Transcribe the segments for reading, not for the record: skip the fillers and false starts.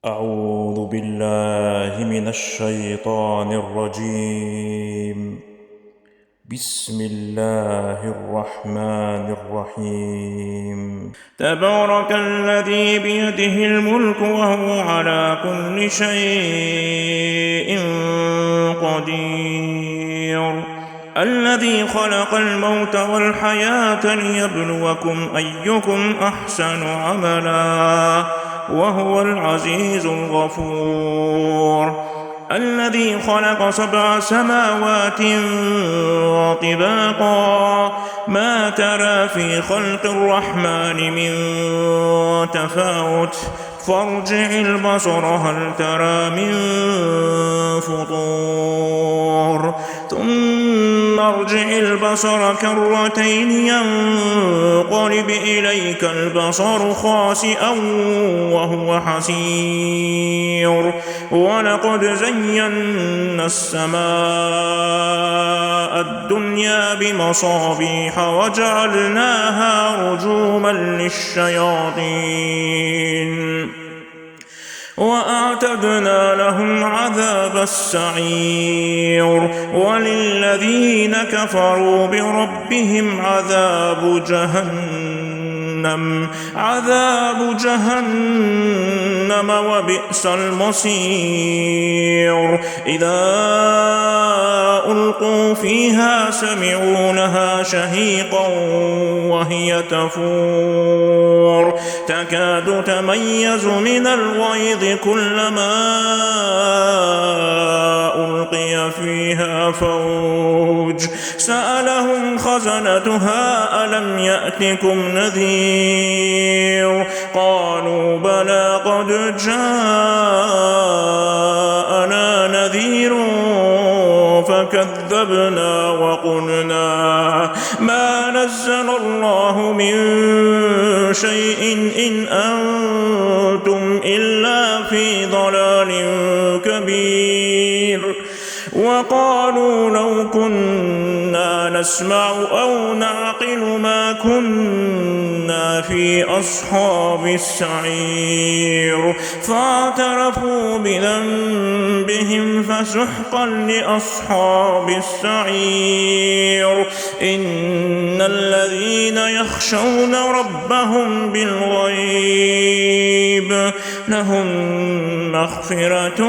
أعوذ بالله من الشيطان الرجيم. بسم الله الرحمن الرحيم. تبارك الذي بيده الملك وهو على كل شيء قدير. الذي خلق الموت والحياة ليبلوكم أيكم أحسن عملا وهو العزيز الغفور. الذي خلق 7 سماوات طباقا ما ترى في خلق الرحمن من تفاوت فارجع البصر هل ترى من فطور ثم ارجع البصر كرتين ينقلب إليك البصر خاسئا وهو حسير. ولقد زينا السماء الدنيا بمصابيح وجعلناها رجوما للشياطين وأعتدنا لهم عذاب السعير. وللذين كفروا بربهم عذاب جهنم وبئس المصير. إذا ألقوا فيها سمعوا لها شهيقا وهي تفور تكاد تميز من الغيظ كلما ألقي فيها فوج سألهم خزنتها ألم يأتكم نذير قالوا بلى قد جاءنا نذير فكذبنا وقلنا ما نزل الله من شيء إن أنتم إلا في ضلال كبير. وقالوا لو كنا نسمع أو نعقل ما كنا في أصحاب السعير فاعترفوا بذنبهم فسحقا لأصحاب السعير. إن الذين يخشون ربهم بالغيب لهم مغفرة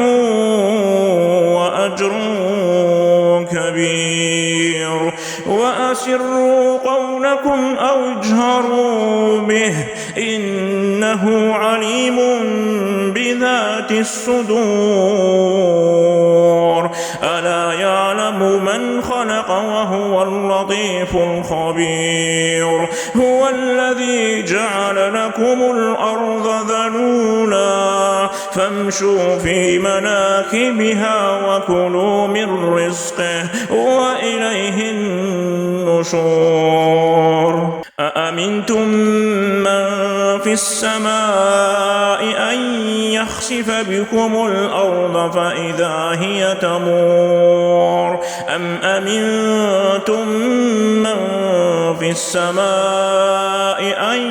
وأجر كبير. وأسروا قولكم أو اجهروا به إنه عليم بذات الصدور. ألا يعلم من خلق وهو اللطيف الخبير. هو الذي جعل لكم الأرض ذلولا فامشوا في مناكبها وكلوا من رزقه وإليه النشور. أأمنتم من في السماء أن يخسف بكم الأرض فإذا هي تمور أم أمنتم من في السماء أن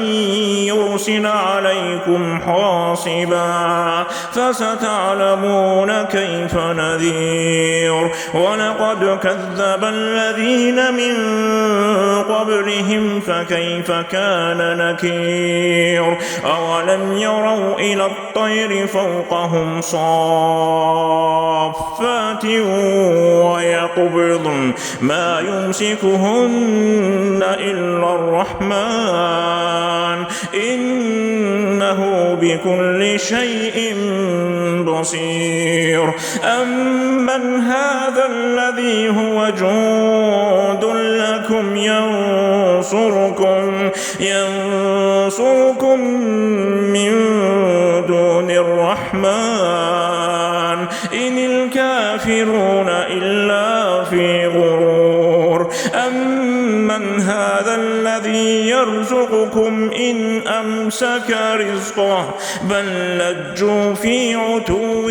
يرسل عليكم حاصبا فستعلمون كيف نذير. ولقد كذب الذين من قبلهم فكيف كان نكير. أولم يروا إلى الطير فوقهم صافات ويقبضن ما يمسكهن إلا الرحمن إنه بكل شيء بصير. أمن هذا الذي هو جند لكم ينصركم من دون الرحمن إن الكافرون إلا في غرور. أمن هذا الذي يرزقكم إن أمسك رزقه بل لجوا في عتو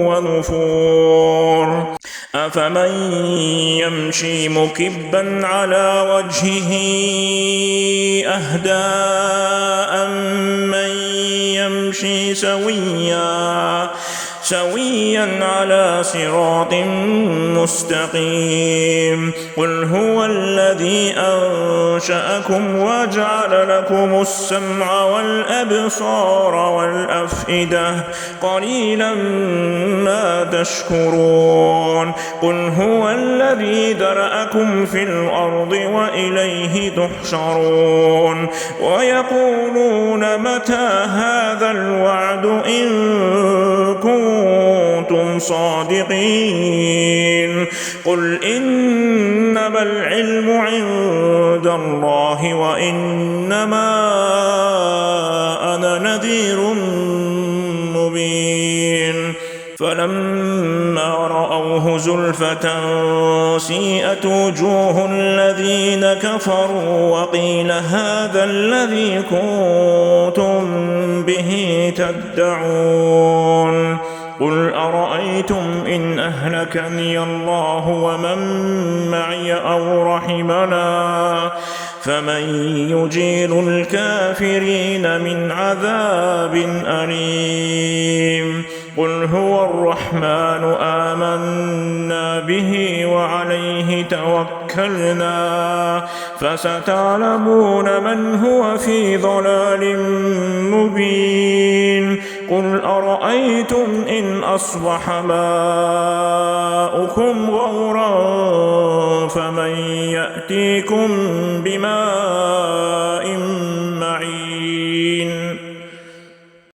ونفور. أفمن يمشي مكبا على وجهه أهدى أمن يمشي سويا على صراط مستقيم قل هو الذي أنشأكم وجعل لكم السمع والأبصار والأفئدة قليلا ما تشكرون قل هو الذي ذرأكم في الأرض وإليه تحشرون ويقولون متى هذا الوعد إن كنتم صادقين قل إنما العلم عند الله وإنما أنا نذير مبين فلما رأوه زلفة سيئت وجوه الذين كفروا وقيل هذا الذي كنتم به تدعون قل أرأيتم إن أهلكني الله ومن معي أو رحمنا فمن يجير الكافرين من عذاب أليم قل هو الرحمن آمنا به وعليه توكلنا فستعلمون من هو في ضلال مبين قل أرأيتم إن أصبح ماؤكم غورا فمن يأتيكم